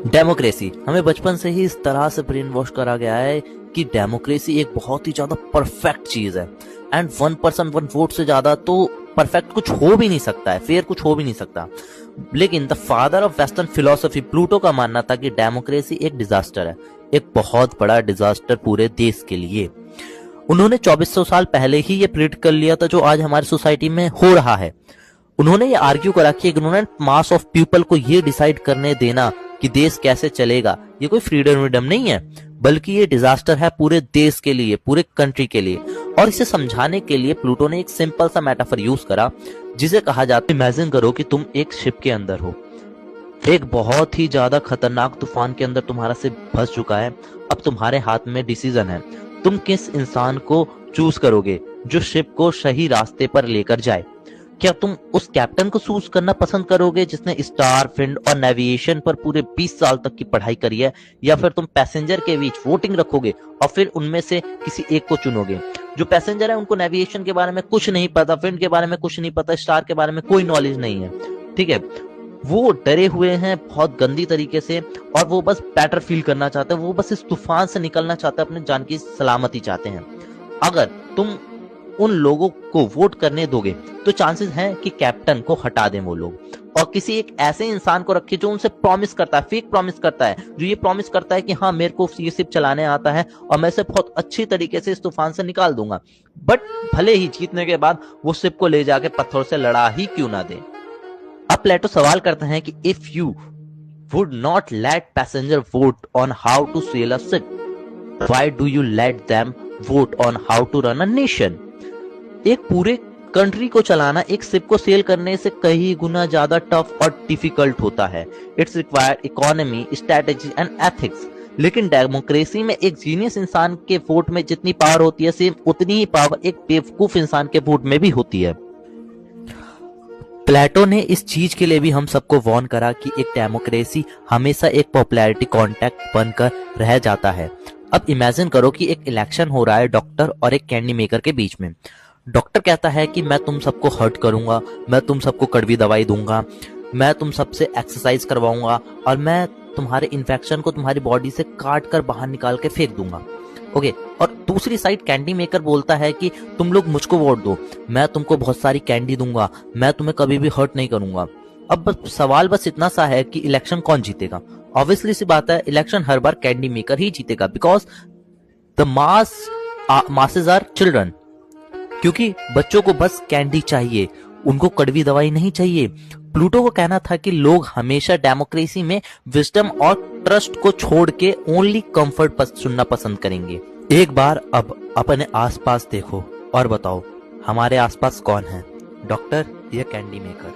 Democracy हमें बचपन से ही इस तरह से ब्रेन वॉश करा गया है कि डेमोक्रेसी एक बहुत ही ज्यादा परफेक्ट चीज है एंड 1% 1 वोट से ज्यादा तो परफेक्ट कुछ हो भी नहीं सकता है, फेयर कुछ हो भी नहीं सकता। लेकिन the father of western philosophy Pluto का मानना था कि डेमोक्रेसी एक डिजास्टर है, एक बहुत बड़ा डिजास्टर पूरे देश के लिए। उन्होंने 2400 साल पहले ही ये प्रिडिक्ट कर लिया था जो आज हमारी सोसाइटी में हो रहा है। उन्होंने ये आर्ग्यू करा कि इग्नोरेंट मास ऑफ पीपल को ये डिसाइड करने देना कि देश कैसे चलेगा ये कोई फ्रीडम नहीं है, बल्कि ये डिजास्टर है पूरे देश के लिए, पूरे कंट्री के लिए। और इसे समझाने के लिए प्लूटो ने एक सिंपल सा मेटाफर यूज करा जिसे कहा जाता है, इमेजिन करो कि तुम एक शिप के अंदर हो, एक बहुत ही ज्यादा खतरनाक तूफान के अंदर तुम्हारा शिप फंस चुका है। अब तुम्हारे हाथ में डिसीजन है, तुम किस इंसान को चूज करोगे जो शिप को सही रास्ते पर लेकर जाए। क्या तुम उस कैप्टन को चूज करना पसंद करोगे जिसने स्टार फील्ड और नेविगेशन पर पूरे 20 साल तक की पढ़ाई करी है, या फिर तुम पैसेंजर के बीच वोटिंग रखोगे और फिर उनमें से किसी एक को चुनोगे? जो पैसेंजर है उनको नेविगेशन के बारे में कुछ नहीं पता, फील्ड के बारे में कुछ नहीं पता, स्टार के बारे में कोई नॉलेज नहीं है, ठीक है। वो डरे हुए हैं बहुत गंदी तरीके से और वो बस बेटर फील करना चाहते हैं, वो बस इस तूफान से निकलना चाहते हैं, अपने जान की सलामती चाहते हैं। अगर तुम उन लोगों को वोट करने दोगे तो चांसेस हैं कि कैप्टन को हटा दें वो लोग और किसी एक ऐसे इंसान को रखे जो उनसे प्रॉमिस करता है, फेक प्रॉमिस करता है, जो ये प्रॉमिस करता है कि हाँ मेरे को ये शिप चलाने आता है और मैं इसे बहुत अच्छी तरीके से इस तूफान से निकाल दूंगा, बट भले ही जीतने के बाद वो शिप को ले जाके पत्थरों से लड़ा ही क्यों ना दे। अब प्लेटो सवाल करते हैं कि if you would not let passenger vote on how to sail a ship, why do you let them vote on how to run a nation? एक पूरे कंट्री को चलाना एक शिप को सेल करने से कई गुना ज्यादा टफ और डिफिकल्ट होता है। It's required economy, strategy and ethics. लेकिन डेमोक्रेसी में एक जीनियस इंसान के वोट में जितनी पावर होती है, सेम उतनी ही पावर एक बेवकूफ इंसान के वोट में भी होती है। प्लेटो ने इस चीज के लिए भी हम सबको वार्न करा कि एक डेमोक्रेसी हमेशा एक पॉपुलैरिटी कॉन्टेक्ट बनकर रह जाता है। अब इमेजिन करो कि एक इलेक्शन हो रहा है डॉक्टर और एक कैंडी मेकर के बीच में। डॉक्टर कहता है कि मैं तुम सबको हर्ट करूंगा, मैं तुम सबको कड़वी दवाई दूंगा, मैं तुम सबसे एक्सरसाइज करवाऊंगा और मैं तुम्हारे इन्फेक्शन को तुम्हारी बॉडी से काट कर बाहर निकाल के फेंक दूंगा। ओके, और दूसरी साइड कैंडी मेकर बोलता है कि तुम लोग मुझको वोट दो, मैं तुमको बहुत सारी कैंडी दूंगा, मैं तुम्हें कभी भी हर्ट नहीं करूंगा। अब सवाल बस इतना सा है कि इलेक्शन कौन जीतेगा? ऑब्वियसली सी बात है, इलेक्शन हर बार कैंडी मेकर ही जीतेगा, because the masses are children. क्योंकि बच्चों को बस कैंडी चाहिए, उनको कड़वी दवाई नहीं चाहिए। प्लूटो को कहना था कि लोग हमेशा डेमोक्रेसी में विजडम और ट्रस्ट को छोड़ के ओनली कंफर्ट सुनना पसंद करेंगे। एक बार अब अपने आसपास देखो और बताओ हमारे आसपास कौन है, डॉक्टर या कैंडी मेकर?